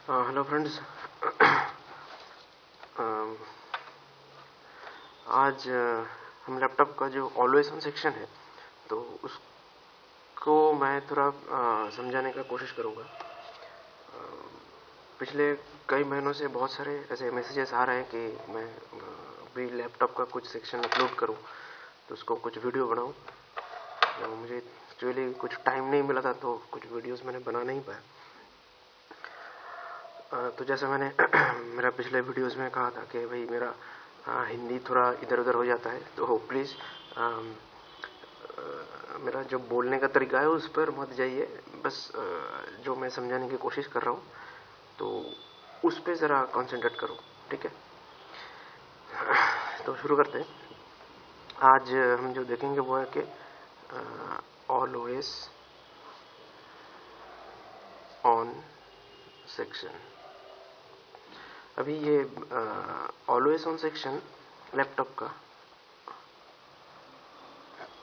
Hello friends. आज हम laptop का जो ऑलवेज ऑन सेक्शन है तो उसको मैं थोड़ा समझाने का कोशिश करूँगा। पिछले कई महीनों से बहुत सारे ऐसे मैसेजेस आ रहे हैं कि मैं भी लैपटॉप का कुछ सेक्शन अपलोड करूँ, तो उसको कुछ वीडियो बनाऊँ। तो मुझे एक्चुअली कुछ टाइम नहीं मिला था, तो कुछ वीडियोस मैंने बना नहीं पाया। तो जैसे मैंने मेरा पिछले वीडियोस में कहा था कि भाई मेरा हिंदी थोड़ा इधर उधर हो जाता है, तो प्लीज़ मेरा जो बोलने का तरीका है उस पर मत जाइए। बस जो मैं समझाने की कोशिश कर रहा हूँ तो उस पर ज़रा कंसंट्रेट करो, ठीक है। तो शुरू करते हैं। आज हम जो देखेंगे वो है कि ऑलवेज ऑन सेक्शन। अभी ये ऑलवेज ऑन सेक्शन लैपटॉप का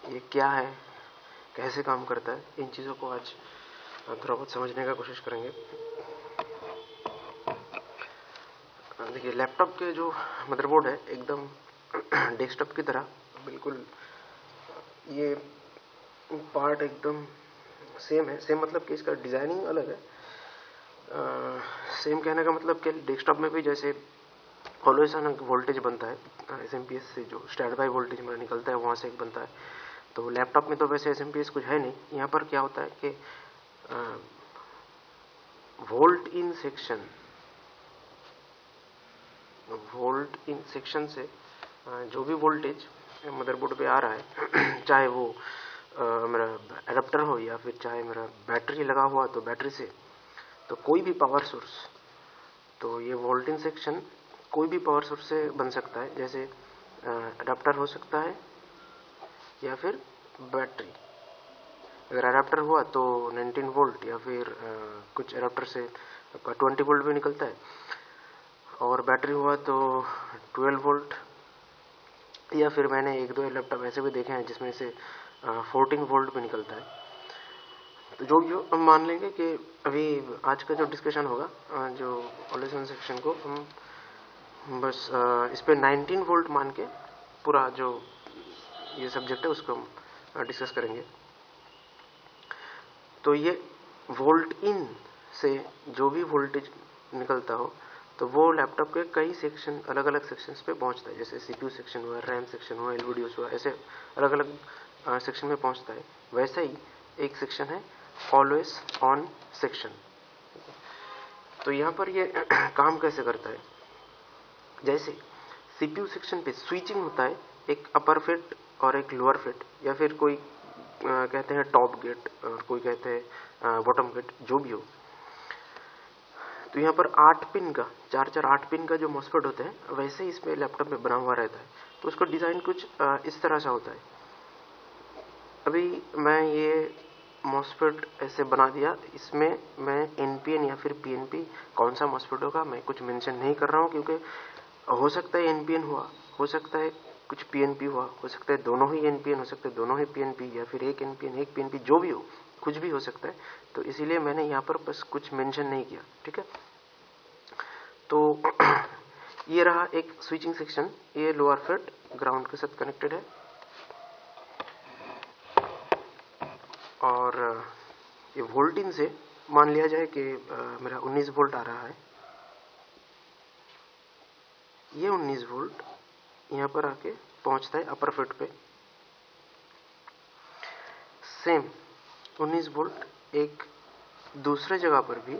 ये क्या है, कैसे काम करता है, इन चीज़ों को आज थोड़ा बहुत समझने का कोशिश करेंगे। देखिए, लैपटॉप के जो मदरबोर्ड है एकदम डेस्कटॉप की तरह बिल्कुल ये पार्ट एकदम सेम है। सेम मतलब कि इसका डिज़ाइनिंग अलग है। सेम कहने का मतलब कि डेस्कटॉप में भी जैसे ऑलवेज ऑन वोल्टेज बनता है, एसएमपीएस से जो स्टैंड बाय वोल्टेज में निकलता है वहाँ से एक बनता है। तो लैपटॉप में तो वैसे एसएमपीएस कुछ है नहीं। यहाँ पर क्या होता है कि वोल्ट इन सेक्शन से जो भी वोल्टेज मदरबोर्ड पे आ रहा है चाहे वो मेरा एडाप्टर हो या फिर चाहे मेरा बैटरी लगा हुआ तो बैटरी से, तो कोई भी पावर सोर्स, तो ये वोल्ट इन सेक्शन कोई भी पावर सोर्स से बन सकता है। जैसे एडाप्टर हो सकता है या फिर बैटरी। अगर एडाप्टर हुआ तो 19 वोल्ट या फिर कुछ एडाप्टर से आपका 20 वोल्ट भी निकलता है, और बैटरी हुआ तो 12 वोल्ट, या फिर मैंने एक दो लैपटॉप ऐसे भी देखे हैं जिसमें से 14 वोल्ट भी निकलता है। तो जो हम मान लेंगे कि अभी आज का जो डिस्कशन होगा, जो ऑलवेज ऑन सेक्शन को हम बस इस पे 19 वोल्ट मान के पूरा जो ये सब्जेक्ट है उसको हम डिस्कस करेंगे। तो ये वोल्ट इन से जो भी वोल्टेज निकलता हो तो वो लैपटॉप के कई सेक्शन, अलग अलग सेक्शंस पे पहुंचता है। जैसे सीपीयू सेक्शन हुआ, रैम सेक्शन हुआ, एलवीडीओ हुआ, ऐसे अलग अलग सेक्शन में पहुंचता है। वैसे ही एक सेक्शन है ऑलवेज ऑन सेक्शन। तो यहाँ पर ये काम कैसे करता है, जैसे सीपीयू सेक्शन पे स्विचिंग होता है, एक अपर फिट और एक लोअर फिट, या फिर कोई कहते हैं टॉप गेट और कोई कहते हैं बॉटम गेट, जो भी हो। तो यहाँ पर 8 पिन का, 8 पिन का जो मॉसफेट होता है वैसे ही इसमें लैपटॉप में बना हुआ रहता है। तो उसका डिज़ाइन कुछ इस तरह से होता है। अभी मैं ये मॉसफेट ऐसे बना दिया, इसमें मैं एनपीएन या फिर पीएनपी कौन सा मॉसफेट होगा मैं कुछ मेंशन नहीं कर रहा हूँ, क्योंकि हो सकता है एनपीएन हुआ, हो सकता है कुछ पीएनपी हुआ, हो सकता है दोनों ही एनपीएन, हो सकता है दोनों ही पीएनपी, या फिर एक एनपीएन एक पीएनपी, जो भी हो, कुछ भी हो सकता है। तो इसीलिए मैंने यहाँ पर बस कुछ मेंशन नहीं किया, ठीक है। तो ये रहा एक स्विचिंग सेक्शन, ये लोअर फिट ग्राउंड के साथ कनेक्टेड है, और ये वोल्टिन से मान लिया जाए कि मेरा 19 वोल्ट आ रहा है। ये 19 वोल्ट यहाँ पर आके पहुंचता है अपर फिट पे। सेम 19 वोल्ट एक दूसरे जगह पर भी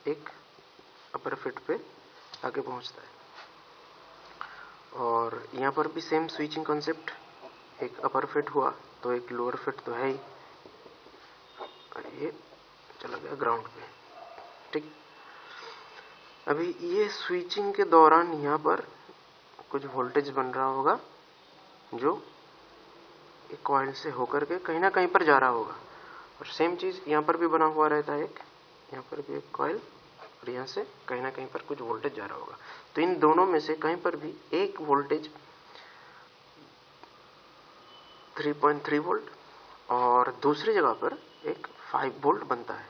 एक अपर फिट पे आके पहुंचता है, और यहाँ पर भी सेम स्विचिंग कॉन्सेप्ट, एक अपर फिट हुआ तो एक लोअर फिट तो है ही, और ये चला गया ग्राउंड पे, ठीक। अभी ये स्विचिंग के दौरान यहाँ पर कुछ वोल्टेज बन रहा होगा जो एक कॉइल से होकर के कहीं ना कहीं पर जा रहा होगा, और सेम चीज यहाँ पर भी बना हुआ रहता है, एक यहाँ पर भी एक कॉइल, और यहाँ से कहीं ना कहीं पर कुछ वोल्टेज जा रहा होगा। तो इन दोनों में से कहीं पर भी एक वोल्टेज 3.3 वोल्ट और दूसरी जगह पर एक 5 वोल्ट बनता है।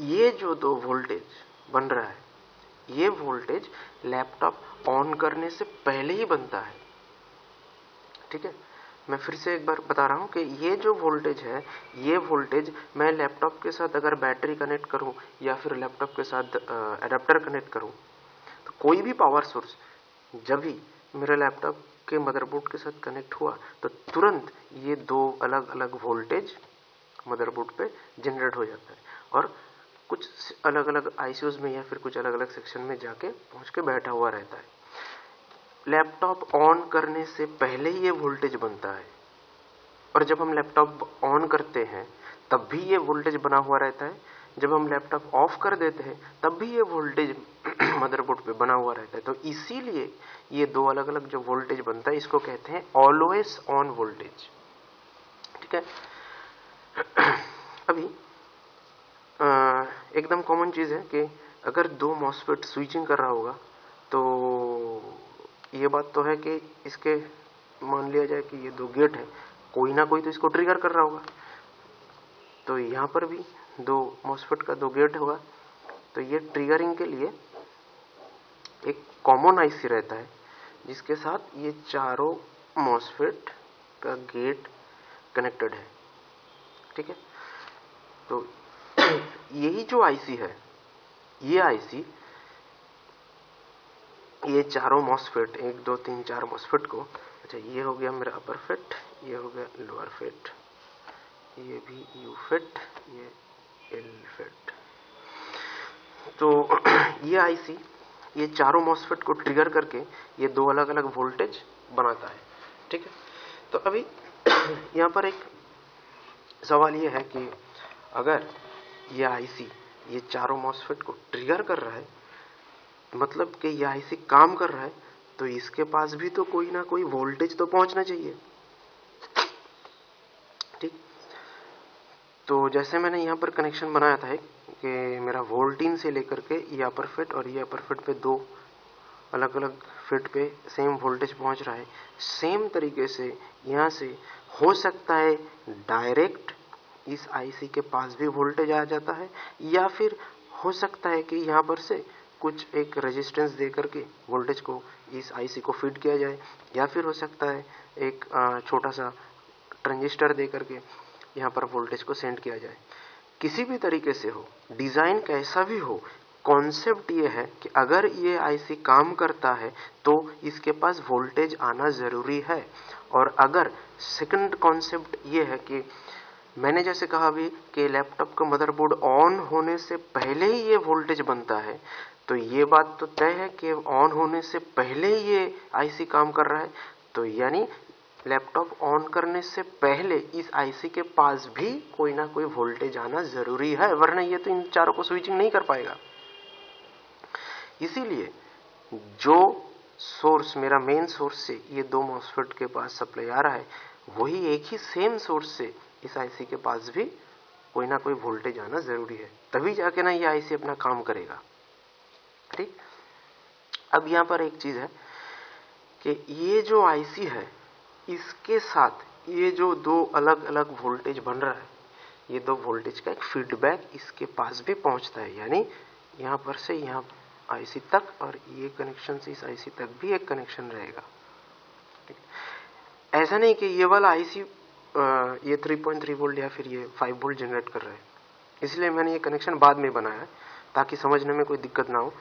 ये जो दो वोल्टेज बन रहा है, ये वोल्टेज लैपटॉप ऑन करने से पहले ही बनता है। ठीक है, मैं फिर से एक बार बता रहा हूं कि ये जो वोल्टेज है, ये वोल्टेज मैं लैपटॉप के साथ अगर बैटरी कनेक्ट करूं या फिर लैपटॉप के साथ एडाप्टर कनेक्ट करूं, तो कोई भी पावर सोर्स जब भी मेरे लैपटॉप के मदरबोर्ड के साथ कनेक्ट हुआ तो तुरंत ये दो अलग अलग वोल्टेज मदरबोर्ड पे जनरेट हो जाता है और कुछ अलग अलग आईसीयूज में या फिर कुछ अलग अलग सेक्शन में जाके पहुंच के बैठा हुआ रहता है। लैपटॉप ऑन करने से पहले ही ये वोल्टेज बनता है और जब हम लैपटॉप ऑन करते हैं तब भी ये वोल्टेज बना हुआ रहता है। जब हम लैपटॉप ऑफ कर देते हैं तब भी ये वोल्टेज मदरबोर्ड पे बना हुआ रहता है। तो इसीलिए ये दो अलग अलग जो वोल्टेज बनता है इसको कहते हैं ऑलवेज ऑन वोल्टेज। ठीक है, अभी एकदम कॉमन चीज है कि अगर दो मॉसफेट स्विचिंग कर रहा होगा तो ये बात तो है कि इसके मान लिया जाए कि ये दो गेट है, कोई ना कोई तो इसको ट्रिगर कर रहा होगा। तो यहां पर भी दो मॉसफेट का दो गेट होगा, तो ये ट्रिगरिंग के लिए एक कॉमन आईसी रहता है जिसके साथ ये चारों मॉसफेट का गेट कनेक्टेड है। ठीक है, तो यही जो आईसी है, ये आईसी ये चारों मॉसफेट 1 2 3 4 मॉसफेट को, अच्छा ये हो गया मेरा अपर फेट, ये हो गया लोअर फेट, ये भी यू फेट, ये एल फेट। तो ये आईसी ये चारों मॉसफेट को ट्रिगर करके ये दो अलग अलग वोल्टेज बनाता है। ठीक है, तो अभी यहां पर एक सवाल ये है कि अगर ये आईसी ये चारों मॉसफेट को ट्रिगर कर रहा है, मतलब कि ये आईसी काम कर रहा है, तो इसके पास भी तो कोई ना कोई वोल्टेज तो पहुंचना चाहिए। ठीक, तो जैसे मैंने यहां पर कनेक्शन बनाया था कि मेरा वोल्टिन से लेकर के ये अपर फेट और ये अपर फेट पे दो अलग अलग फेट पे सेम वोल्टेज पहुंच रहा है, सेम तरीके से यहां से हो सकता है डायरेक्ट इस आईसी के पास भी वोल्टेज आ जाता है, या फिर हो सकता है कि यहां पर से कुछ एक रेजिस्टेंस दे करके वोल्टेज को इस आईसी को फीड किया जाए, या फिर हो सकता है एक छोटा सा ट्रांजिस्टर दे करके यहां पर वोल्टेज को सेंड किया जाए। किसी भी तरीके से हो, डिजाइन कैसा भी हो, कॉन्सेप्ट ये है कि अगर ये आईसी काम करता है तो इसके पास वोल्टेज आना जरूरी है। और अगर सेकंड कॉन्सेप्ट ये है कि मैंने जैसे कहा भी कि लैपटॉप का मदरबोर्ड ऑन होने से पहले ही ये वोल्टेज बनता है, तो ये बात तो तय है कि ऑन होने से पहले ही ये आईसी काम कर रहा है। तो यानी लैपटॉप ऑन करने से पहले इस आईसी के पास भी कोई ना कोई वोल्टेज आना जरूरी है, वरना ये तो इन चारों को स्विचिंग नहीं कर पाएगा। इसीलिए जो सोर्स मेरा मेन सोर्स से ये दो मॉसफेट के पास सप्लाई आ रहा है, वही एक ही सेम सोर्स से इस आईसी के पास भी कोई ना कोई वोल्टेज आना जरूरी है, तभी जाके ना ये आईसी अपना काम करेगा। ठीक, अब यहां पर एक चीज है कि ये जो आईसी है इसके साथ ये जो दो अलग अलग वोल्टेज बन रहा है, ये दो वोल्टेज का एक फीडबैक इसके पास भी पहुंचता है। यानी यहां पर से यहां आईसी तक और ये कनेक्शन से इस आईसी तक भी एक कनेक्शन रहेगा। ऐसा नहीं कि ये वाला आईसी ये 3.3 वोल्ट या फिर ये 5 वोल्ट जनरेट कर रहा है, इसलिए मैंने ये कनेक्शन बाद में बनाया ताकि समझने में कोई दिक्कत ना हो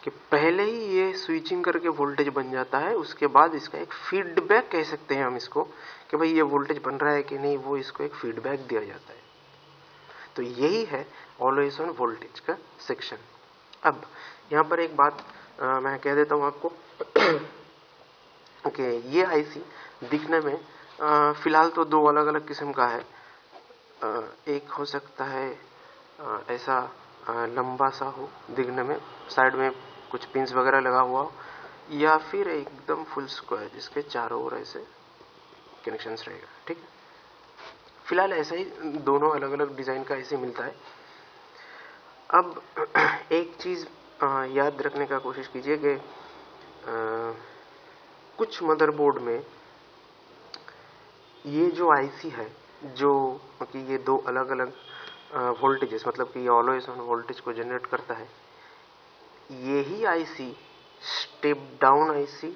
कि पहले ही ये स्विचिंग करके वोल्टेज बन जाता है, उसके बाद इसका एक फीडबैक कह सकते हैं हम इसको कि भाई ये वोल्टेज बन रहा है कि नहीं, वो इसको एक फीडबैक दिया जाता है। तो यही है ऑलवेज ऑन वोल्टेज का सेक्शन। अब यहां पर एक बात मैं कह देता हूं आपको कि ये आईसी दिखने में फिलहाल तो दो अलग अलग किस्म का है। एक हो सकता है ऐसा लंबा सा हो दिखने में, साइड में कुछ पिंस वगैरह लगा हुआ हो, या फिर एकदम फुल स्क्वायर जिसके चारों ओर ऐसे कनेक्शंस रहेगा। ठीक है, फिलहाल ऐसा ही दोनों अलग अलग डिजाइन का ऐसे मिलता है। अब एक चीज याद रखने का कोशिश कीजिए कि कुछ मदरबोर्ड में ये जो आईसी है जो कि ये दो अलग अलग वोल्टेजेस, मतलब कि ये ऑलवेज ऑन वोल्टेज को जनरेट करता है, यही आईसी स्टेप डाउन आईसी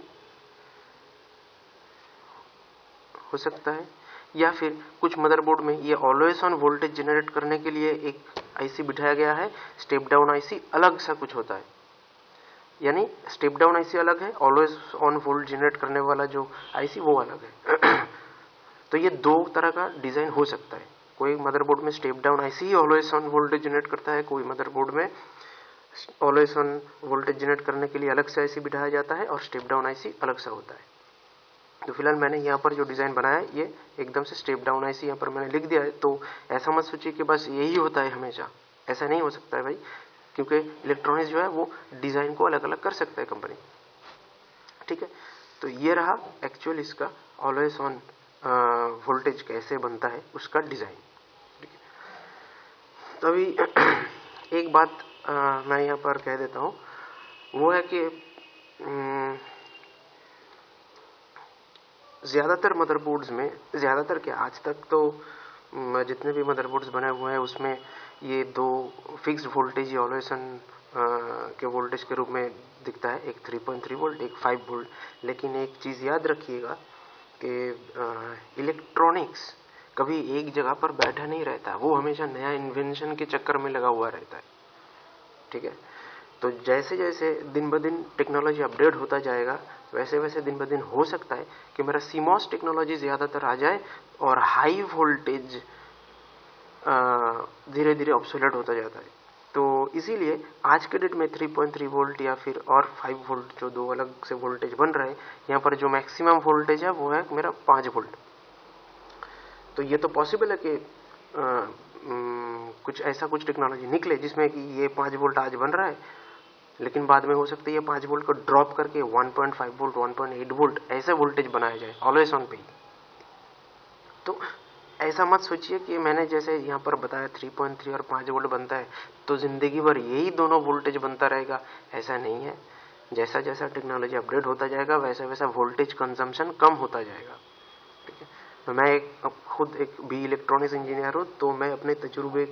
हो सकता है, या फिर कुछ मदरबोर्ड में ये ऑलवेज ऑन वोल्टेज जनरेट करने के लिए एक आईसी बिठाया गया है, स्टेप डाउन आईसी अलग सा कुछ होता है। यानी स्टेप डाउन आईसी अलग है, ऑलवेज ऑन वोल्ट जनरेट करने वाला जो आईसी वो अलग है। तो ये दो तरह का डिजाइन हो सकता है। कोई मदरबोर्ड में step down IC he always on voltage generate करता है, कोई मदरबोर्ड में ऑलवेज ऑन वोल्टेज जनरेट करने के लिए अलग से आईसी बिठाया जाता है और स्टेप डाउन आईसी अलग सा होता है। तो फिलहाल मैंने यहाँ पर जो डिजाइन बनाया है ये एकदम से स्टेप डाउन आईसी यहाँ पर मैंने लिख दिया है। तो ऐसा मत सोचिए कि बस यही होता है हमेशा, ऐसा नहीं हो सकता है भाई, क्योंकि इलेक्ट्रॉनिक्स जो है वो डिजाइन को अलग अलग कर सकता है कंपनी। ठीक है, तो ये रहा एक्चुअल इसका ऑलवेज ऑन वोल्टेज कैसे बनता है उसका डिजाइन। ठीक है, तो अभी एक बात मैं यहाँ पर कह देता हूँ, वो है कि ज्यादातर मदरबोर्ड्स में, ज्यादातर क्या आज तक तो जितने भी मदरबोर्ड्स बने हुए हैं उसमें ये दो फिक्स्ड वोल्टेज ऑलवेज ऑन के वोल्टेज के रूप में दिखता है, एक 3.3 वोल्ट, एक 5 वोल्ट। लेकिन एक चीज याद रखिएगा कि इलेक्ट्रॉनिक्स कभी एक जगह पर बैठा नहीं रहता, वो हमेशा नया इन्वेंशन के चक्कर में लगा हुआ रहता है। ठीक है, तो जैसे जैसे दिन ब दिन टेक्नोलॉजी अपडेट होता जाएगा वैसे वैसे दिन ब दिन हो सकता है कि मेरा सीमॉस टेक्नोलॉजी ज्यादातर आ जाए और हाई वोल्टेज धीरे धीरे ऑब्सोलेट होता जाता है। तो इसीलिए आज के डेट में 3.3 वोल्ट या फिर और 5 वोल्ट जो दो अलग से वोल्टेज बन रहे हैं, यहाँ पर जो मैक्सिमम वोल्टेज है वो है मेरा 5 वोल्ट। तो ये तो पॉसिबल है कि कुछ ऐसा कुछ टेक्नोलॉजी निकले जिसमें कि ये 5 वोल्ट आज बन रहा है, लेकिन बाद में हो सकता है ये 5 वोल्ट को ड्रॉप करके 1.5 वोल्ट 1.8 वोल्ट ऐसे वोल्टेज बनाया जाए ऑलवेज ऑन पे। तो ऐसा मत सोचिए कि मैंने जैसे यहाँ पर बताया 3.3 और 5 वोल्ट बनता है तो जिंदगी भर यही दोनों वोल्टेज बनता रहेगा, ऐसा नहीं है। जैसा जैसा टेक्नोलॉजी अपडेट होता जाएगा वैसा वैसा वोल्टेज कंजम्पशन कम होता जाएगा। ठीक है, तो मैं खुद एक बी इलेक्ट्रॉनिक्स इंजीनियर हूँ, तो मैं अपने तजुर्बे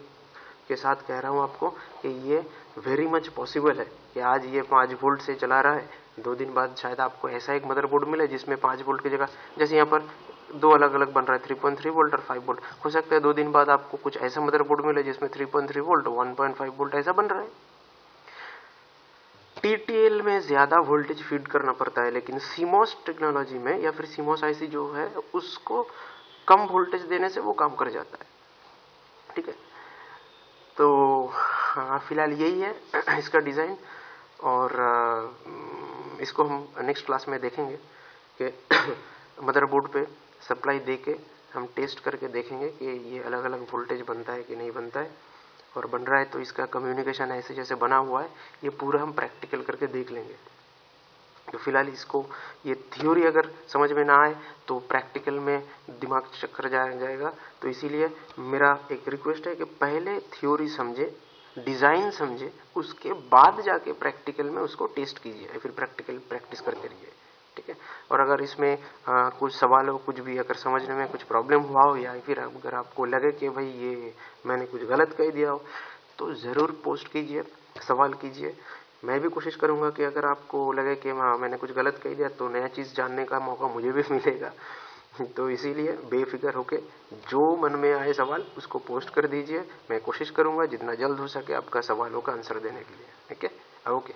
के साथ कह रहा हूँ आपको कि ये वेरी मच पॉसिबल है कि आज ये 5 वोल्ट से चला रहा है, 2 दिन बाद शायद आपको ऐसा एक मदरबोर्ड मिले जिसमें 5 वोल्ट की जगह, जैसे यहाँ पर दो अलग अलग बन रहा है 3.3 वोल्ट और 5 वोल्ट, हो सकता है 2 दिन बाद आपको कुछ ऐसा मदरबोर्ड मिले जिसमें 3.3 वोल्ट 1.5 वोल्ट ऐसा बन रहा है। टीटीएल में ज्यादा वोल्टेज फीड करना पड़ता है, लेकिन सीमॉस टेक्नोलॉजी में या फिर सीमॉस आईसी जो है उसको कम वोल्टेज देने से वो काम कर जाता है। ठीक है, तो फिलहाल यही है इसका डिजाइन, और इसको हम नेक्स्ट क्लास में देखेंगे कि मदरबोर्ड पे सप्लाई दे के हम टेस्ट करके देखेंगे कि ये अलग अलग वोल्टेज बनता है कि नहीं बनता है, और बन रहा है तो इसका कम्युनिकेशन ऐसे जैसे बना हुआ है ये पूरा हम प्रैक्टिकल करके देख लेंगे। तो फिलहाल इसको ये थ्योरी अगर समझ में ना आए तो प्रैक्टिकल में दिमाग चक्कर जाएगा। तो इसीलिए मेरा एक रिक्वेस्ट है कि पहले थ्योरी समझे, डिजाइन समझे, उसके बाद जाके प्रैक्टिकल में उसको टेस्ट कीजिए या फिर प्रैक्टिकल प्रैक्टिस करते रहिए। ठीक है, और अगर इसमें कुछ सवाल हो, कुछ भी अगर समझने में कुछ प्रॉब्लम हुआ हो या फिर अगर आपको लगे कि भाई ये मैंने कुछ गलत कह दिया हो तो जरूर पोस्ट कीजिए, सवाल कीजिए। मैं भी कोशिश करूंगा कि अगर आपको लगे कि हाँ मैंने कुछ गलत कह दिया तो नया चीज जानने का मौका मुझे भी मिलेगा। तो इसीलिए बेफिक्र होके जो मन में आए सवाल उसको पोस्ट कर दीजिए, मैं कोशिश करूंगा जितना जल्द हो सके आपका सवालों का आंसर देने के लिए। ठीक है, ओके।